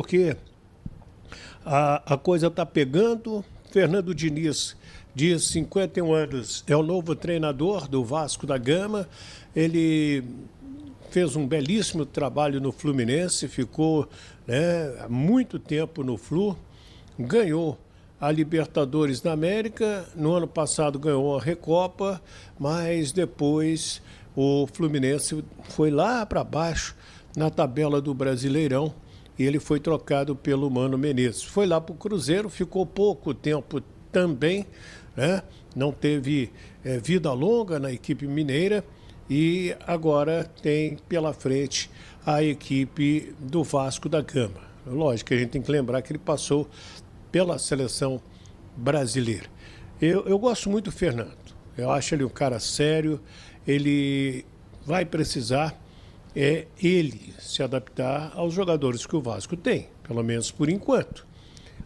porque a coisa está pegando. Fernando Diniz, de 51 anos, é o novo treinador do Vasco da Gama. Ele fez um belíssimo trabalho no Fluminense, ficou, há muito tempo no Flu, ganhou a Libertadores da América, no ano passado ganhou a Recopa, mas depois o Fluminense foi lá para baixo na tabela do Brasileirão e ele foi trocado pelo Mano Menezes. Foi lá para o Cruzeiro, ficou pouco tempo também, né? Não teve vida longa na equipe mineira e agora tem pela frente a equipe do Vasco da Gama. Lógico que a gente tem que lembrar que ele passou pela seleção brasileira. Eu gosto muito do Fernando. Eu acho ele um cara sério. Ele vai precisar ele se adaptar aos jogadores que o Vasco tem, pelo menos por enquanto.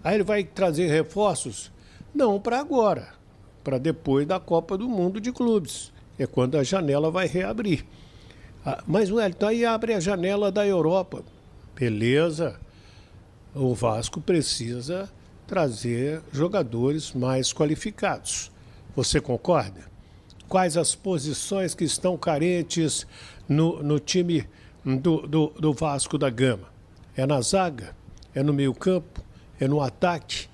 Aí ele vai trazer reforços? Não para agora, para depois da Copa do Mundo de Clubes. É quando a janela vai reabrir. Mas, Wellington, aí abre a janela da Europa. Beleza. O Vasco precisa trazer jogadores mais qualificados. Você concorda? Quais as posições que estão carentes no time do Vasco da Gama? É na zaga? É no meio-campo? É no ataque?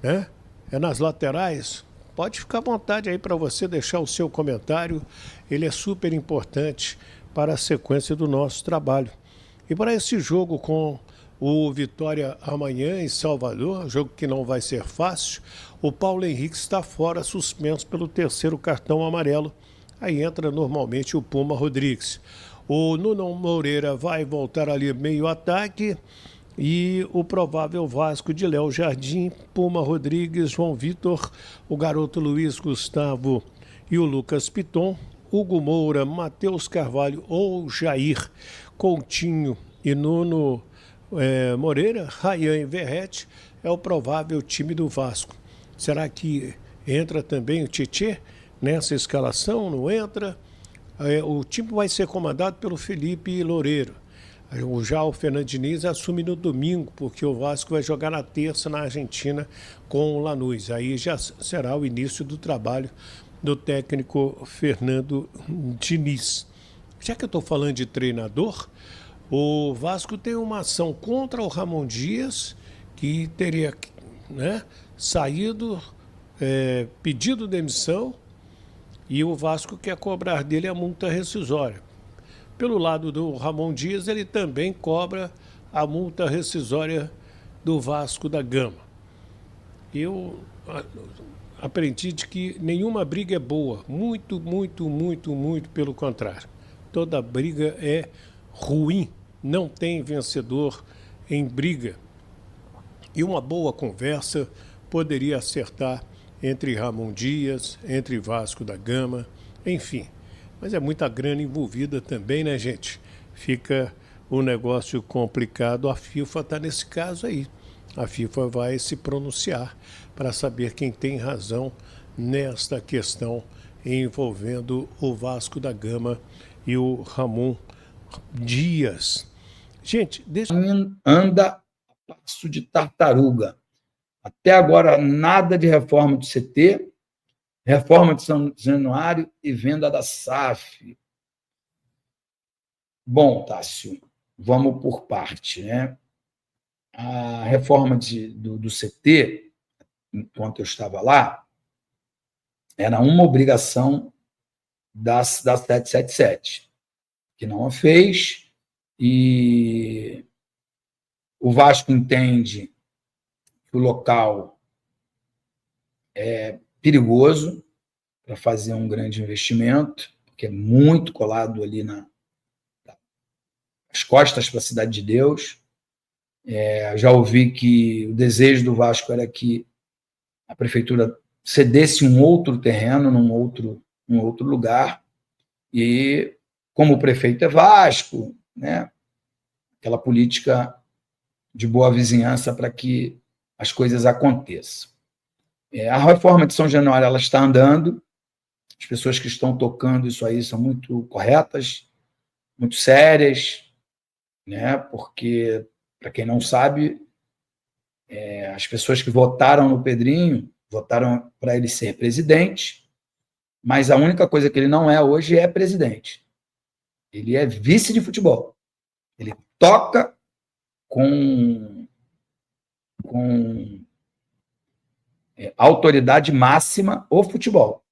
Né? É nas laterais? Pode ficar à vontade aí para você deixar o seu comentário. Ele é super importante para a sequência do nosso trabalho. E para esse jogo com o Vitória amanhã em Salvador, jogo que não vai ser fácil, o Paulo Henrique está fora, suspenso pelo terceiro cartão amarelo. Aí entra normalmente o Puma Rodrigues. O Nuno Moreira vai voltar ali meio ataque e o provável Vasco de Léo Jardim, Puma Rodrigues, João Vitor, o garoto Luiz Gustavo e o Lucas Piton, Hugo Moura, Matheus Carvalho ou Jair, Coutinho e Nuno Moreira, Rayan e Verrete é o provável time do Vasco. Será que entra também o Tietê nessa escalação? Não entra? O time vai ser comandado pelo Felipe Loureiro. Já o Fernando Diniz assume no domingo, porque o Vasco vai jogar na terça na Argentina com o Lanús. Aí já será o início do trabalho do técnico Fernando Diniz. Já que eu estou falando de treinador, o Vasco tem uma ação contra o Ramon Dias, que teria saído, pedido demissão, e o Vasco quer cobrar dele a multa rescisória. Pelo lado do Ramon Dias, ele também cobra a multa rescisória do Vasco da Gama. Eu aprendi de que nenhuma briga é boa, muito, muito, muito, muito pelo contrário. Toda briga é ruim. Não tem vencedor em briga. E uma boa conversa poderia acertar entre Ramon Dias, entre Vasco da Gama, enfim. Mas é muita grana envolvida também, né, gente? Fica um negócio complicado. A FIFA está nesse caso aí. A FIFA vai se pronunciar para saber quem tem razão nesta questão envolvendo o Vasco da Gama e o Ramon Dias. Gente, deixa... Anda a passo de tartaruga. Até agora, nada de reforma do CT, reforma de São Januário e venda da SAF. Bom, Tássio, vamos por parte, né? A reforma do CT, enquanto eu estava lá, era uma obrigação da 777, que não a fez, e o Vasco entende que o local é perigoso para fazer um grande investimento, porque é muito colado ali nas costas para a Cidade de Deus. Já ouvi que o desejo do Vasco era que a prefeitura cedesse um outro terreno num outro lugar, e como o prefeito é Vasco, né, aquela política de boa vizinhança para que as coisas aconteçam. A reforma de São Januário ela está andando, as pessoas que estão tocando isso aí são muito corretas, muito sérias, né, porque Para quem não sabe, as pessoas que votaram no Pedrinho votaram para ele ser presidente, mas a única coisa que ele não é hoje é presidente. Ele é vice de futebol. Ele toca com autoridade máxima o futebol.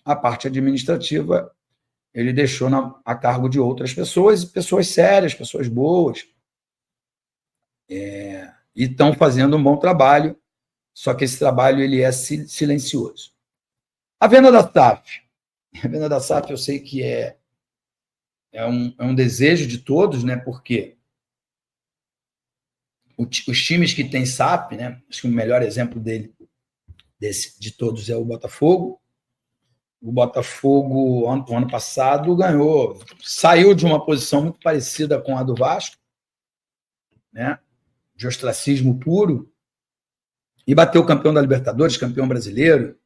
A parte administrativa ele deixou a cargo de outras pessoas, pessoas sérias, pessoas boas, e estão fazendo um bom trabalho, só que esse trabalho ele é silencioso. A venda da SAF. A venda da SAF eu sei que é um desejo de todos, né? Porque os times que têm SAF, né? Acho que o melhor exemplo de todos é o Botafogo. O Botafogo, ano passado, saiu de uma posição muito parecida com a do Vasco, né? De ostracismo puro, e bateu o campeão da Libertadores, campeão brasileiro.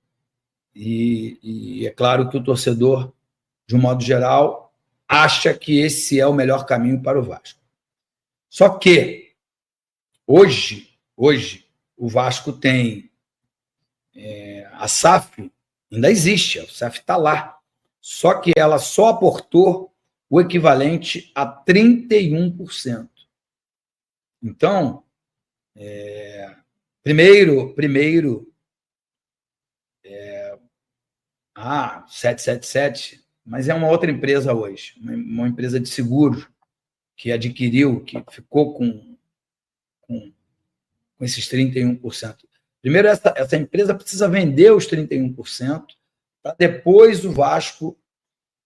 E é claro que o torcedor, de um modo geral, acha que esse é o melhor caminho para o Vasco. Só que, hoje o Vasco tem a SAF, ainda existe, a SAF está lá, só que ela só aportou o equivalente a 31%. Então, primeiro 777, mas é uma outra empresa hoje, uma empresa de seguros que adquiriu, que ficou com esses 31%. Primeiro, essa empresa precisa vender os 31%, para depois o Vasco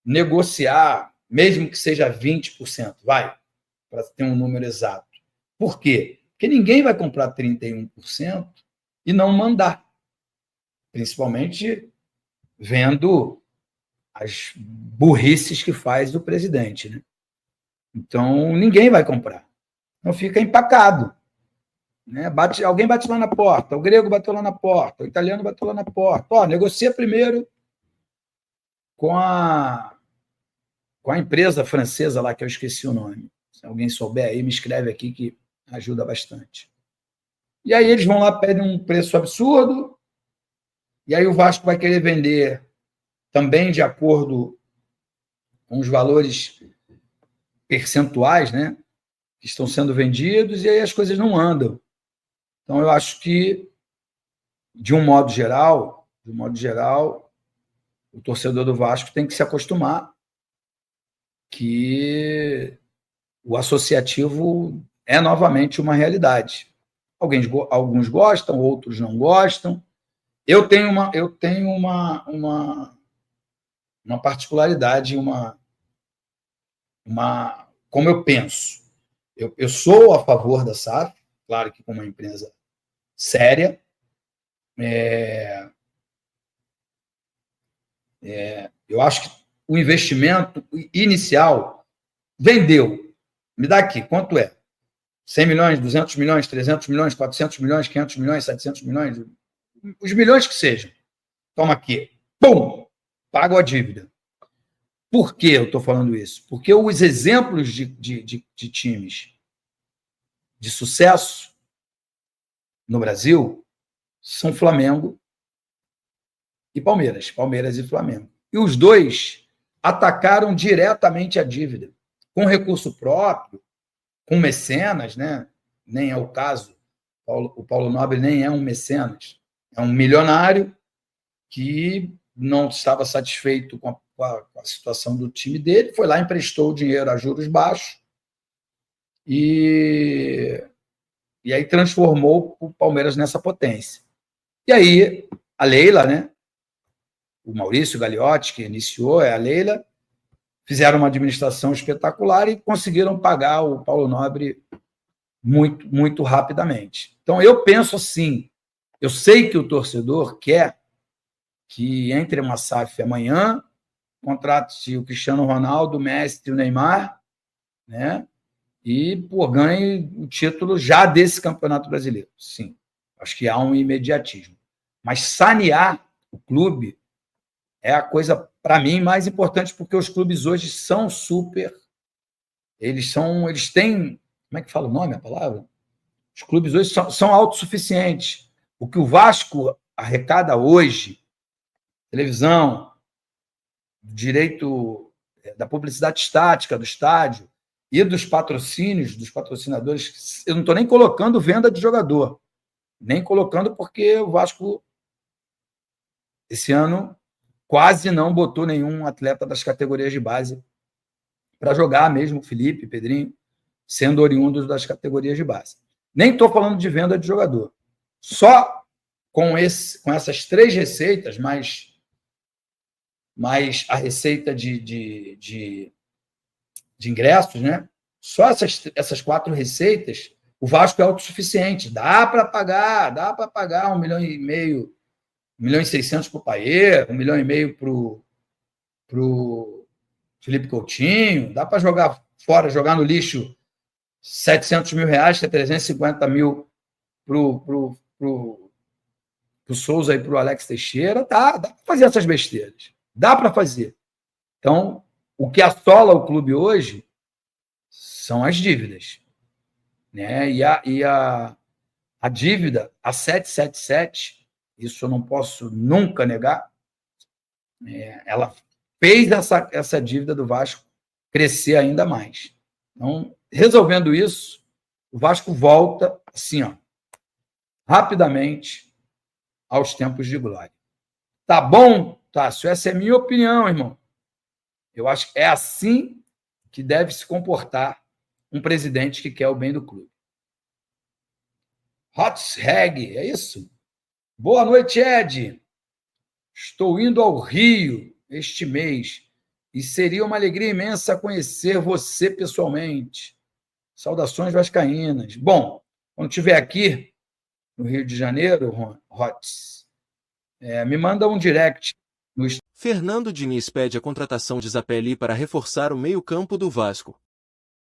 negociar, mesmo que seja 20%, para ter um número exato. Por quê? Porque ninguém vai comprar 31% e não mandar, principalmente vendo as burrices que faz o presidente, né? Então, ninguém vai comprar. Então, fica empacado. Né? Alguém bate lá na porta, o grego bateu lá na porta, o italiano bateu lá na porta. Negocia primeiro com a empresa francesa lá, que eu esqueci o nome. Se alguém souber aí, me escreve aqui que ajuda bastante. E aí eles vão lá, pedem um preço absurdo, e aí o Vasco vai querer vender também de acordo com os valores percentuais, né, que estão sendo vendidos, e aí as coisas não andam. Então, eu acho que, de um modo geral, o torcedor do Vasco tem que se acostumar que o associativo é novamente uma realidade. Alguns gostam, outros não gostam. Eu tenho uma particularidade, como eu penso. Eu sou a favor da SAF, claro que com uma empresa séria. Eu acho que o investimento inicial vendeu. Me dá aqui, quanto é? 100 milhões, 200 milhões, 300 milhões, 400 milhões, 500 milhões, 700 milhões, os milhões que sejam. Toma aqui. Pum! Pago a dívida. Por que eu estou falando isso? Porque os exemplos de times de sucesso no Brasil são Flamengo e Palmeiras. Palmeiras e Flamengo. E os dois atacaram diretamente a dívida, com recurso próprio, com mecenas, né? Nem é o caso. O Paulo Nobre nem é um mecenas. É um milionário que não estava satisfeito com a situação do time dele, foi lá, emprestou o dinheiro a juros baixos e aí transformou o Palmeiras nessa potência. E aí, a Leila, né? O Maurício Gagliotti, que iniciou, a Leila, fizeram uma administração espetacular e conseguiram pagar o Paulo Nobre muito, muito rapidamente. Então, eu penso assim, eu sei que o torcedor quer que entre uma SAF amanhã, contrate o Cristiano Ronaldo, o Messi e o Neymar, né? E ganhe o título já desse Campeonato Brasileiro. Sim, acho que há um imediatismo. Mas sanear o clube é a coisa, para mim, mais importante, porque os clubes hoje são super... Eles têm... Como é que fala o nome, a palavra? Os clubes hoje são autossuficientes. O que o Vasco arrecada hoje, televisão, direito da publicidade estática do estádio e dos patrocínios, dos patrocinadores, eu não estou nem colocando venda de jogador, nem colocando porque o Vasco, esse ano, quase não botou nenhum atleta das categorias de base para jogar, mesmo o Felipe, Pedrinho, sendo oriundos das categorias de base. Nem estou falando de venda de jogador. Só com essas 3 receitas, mais a receita de ingressos, né? Só essas 4 receitas, o Vasco é autossuficiente. Dá para pagar 1,5 milhão, 1,6 milhão para o Paier, 1,5 milhão para o Felipe Coutinho, dá para jogar fora, jogar no lixo 700 mil reais, que é 350 mil para o Souza e para o Alex Teixeira, dá para fazer essas besteiras. Dá para fazer. Então, o que assola o clube hoje são as dívidas. Né? E a dívida, a 777, isso eu não posso nunca negar, ela fez essa dívida do Vasco crescer ainda mais. Então, resolvendo isso, o Vasco volta, assim, ó, rapidamente aos tempos de glória. Tá bom, Tássio? Essa é a minha opinião, irmão. Eu acho que é assim que deve se comportar um presidente que quer o bem do clube. Hotsreg, é isso? Boa noite, Ed. Estou indo ao Rio este mês e seria uma alegria imensa conhecer você pessoalmente. Saudações vascaínas. Bom, quando estiver aqui no Rio de Janeiro, Hots, me manda um direct. Fernando Diniz pede a contratação de Zapelli para reforçar o meio-campo do Vasco.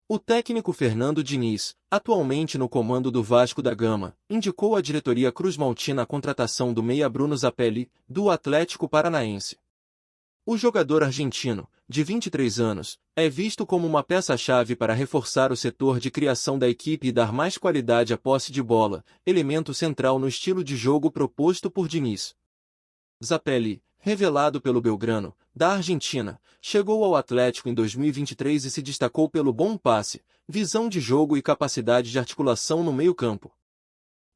O técnico Fernando Diniz, atualmente no comando do Vasco da Gama, indicou à diretoria cruzmaltina a contratação do meia Bruno Zapelli, do Atlético Paranaense. O jogador argentino, de 23 anos, é visto como uma peça-chave para reforçar o setor de criação da equipe e dar mais qualidade à posse de bola, elemento central no estilo de jogo proposto por Diniz. Zapelli, revelado pelo Belgrano, da Argentina, chegou ao Atlético em 2023 e se destacou pelo bom passe, visão de jogo e capacidade de articulação no meio-campo.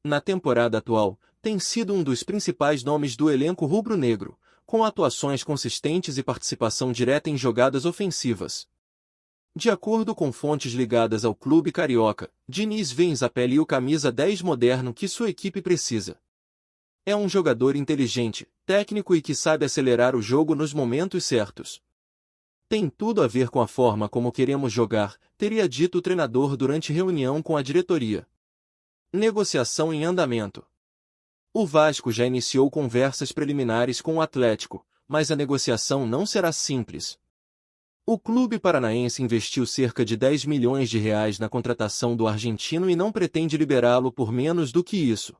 Na temporada atual, tem sido um dos principais nomes do elenco rubro-negro, com atuações consistentes e participação direta em jogadas ofensivas. De acordo com fontes ligadas ao clube carioca, Diniz vê em Zapelli o camisa 10 moderno que sua equipe precisa. É um jogador inteligente, técnico e que sabe acelerar o jogo nos momentos certos. Tem tudo a ver com a forma como queremos jogar, teria dito o treinador durante reunião com a diretoria. Negociação em andamento. O Vasco já iniciou conversas preliminares com o Atlético, mas a negociação não será simples. O clube paranaense investiu cerca de 10 milhões de reais na contratação do argentino e não pretende liberá-lo por menos do que isso.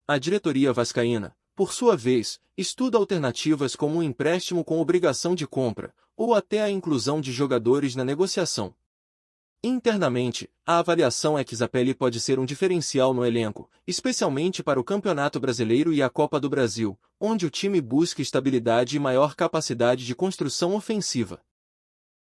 A diretoria vascaína, por sua vez, estuda alternativas como um empréstimo com obrigação de compra, ou até a inclusão de jogadores na negociação. Internamente, a avaliação é que Zapelli pode ser um diferencial no elenco, especialmente para o Campeonato Brasileiro e a Copa do Brasil, onde o time busca estabilidade e maior capacidade de construção ofensiva.